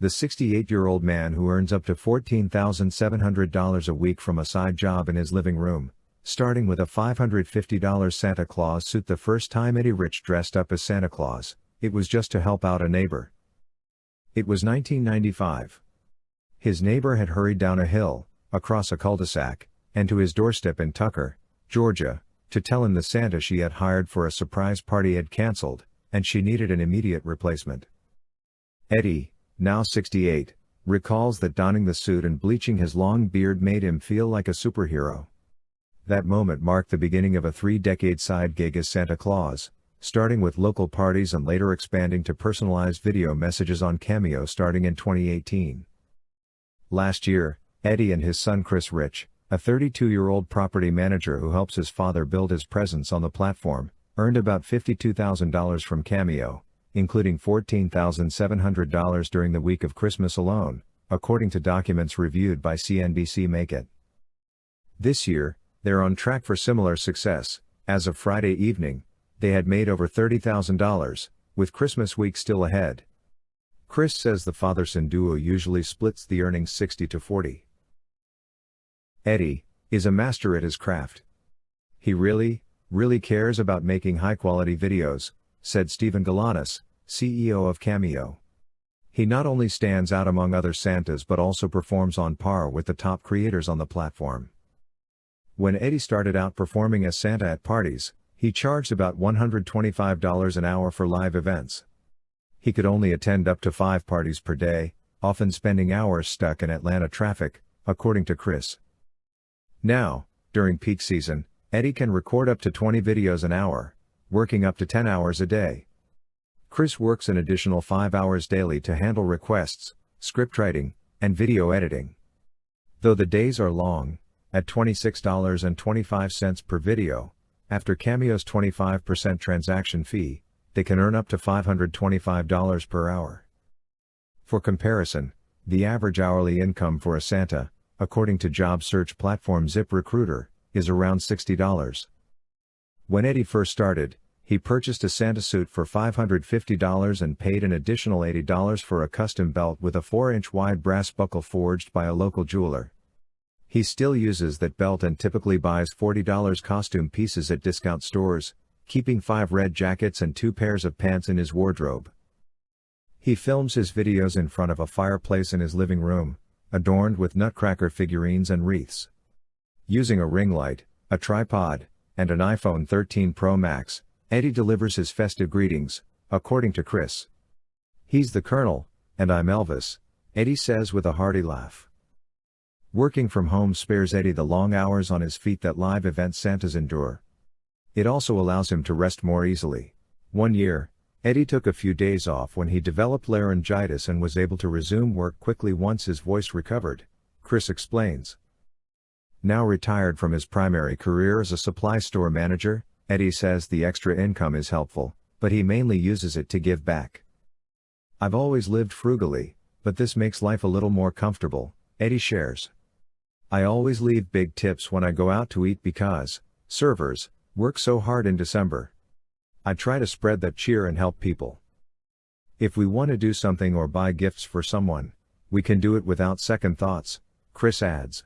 The 68-year-old man who earns up to $14,700 a week from a side job in his living room, starting with a $550 Santa Claus suit. The first time Eddy Rich dressed up as Santa Claus, it was just to help out a neighbor. It was 1995. His neighbor had hurried down a hill, across a cul-de-sac, and to his doorstep in Tucker, Georgia, to tell him the Santa she had hired for a surprise party had canceled, and she needed an immediate replacement. Eddy, now 68, recalls that donning the suit and bleaching his long beard made him feel like a superhero. That moment marked the beginning of a 3-decade side gig as Santa Claus, starting with local parties and later expanding to personalized video messages on Cameo starting in 2018. Last year, Eddy and his son Chris Rich, a 32-year-old property manager who helps his father build his presence on the platform, earned about $52,000 from Cameo, including $14,700 during the week of Christmas alone, according to documents reviewed by CNBC Make It. This year, they're on track for similar success. As of Friday evening, they had made over $30,000, with Christmas week still ahead. Chris says the father-son duo usually splits the earnings 60-40. Eddy is a master at his craft. He really cares about making high-quality videos, said Stephen Galanis, CEO of Cameo. He not only stands out among other Santas but also performs on par with the top creators on the platform. When Eddy started out performing as Santa at parties, he charged about $125 an hour for live events. He could only attend up to 5 parties per day, often spending hours stuck in Atlanta traffic, according to Chris. Now, during peak season, Eddy can record up to 20 videos an hour, working up to 10 hours a day. Chris works an additional 5 hours daily to handle requests, scriptwriting, and video editing. Though the days are long, at $26.25 per video, after Cameo's 25% transaction fee, they can earn up to $525 per hour. For comparison, the average hourly income for a Santa, according to job search platform ZipRecruiter, is around $60. When Eddy first started, he purchased a Santa suit for $550 and paid an additional $80 for a custom belt with a 4-inch wide brass buckle forged by a local jeweler. He still uses that belt and typically buys $40 costume pieces at discount stores, keeping 5 red jackets and 2 pairs of pants in his wardrobe. He films his videos in front of a fireplace in his living room, adorned with nutcracker figurines and wreaths. Using a ring light, a tripod, and an iPhone 13 Pro Max, Eddy delivers his festive greetings, according to Chris. "He's the Colonel, and I'm Elvis," Eddy says with a hearty laugh. Working from home spares Eddy the long hours on his feet that live event Santas endure. It also allows him to rest more easily. One year, Eddy took a few days off when he developed laryngitis and was able to resume work quickly once his voice recovered, Chris explains. Now retired from his primary career as a supply store manager, Eddy says the extra income is helpful, but he mainly uses it to give back. "I've always lived frugally, but this makes life a little more comfortable," Eddy shares. "I always leave big tips when I go out to eat because servers work so hard in December. I try to spread that cheer and help people. If we want to do something or buy gifts for someone, we can do it without second thoughts," Chris adds.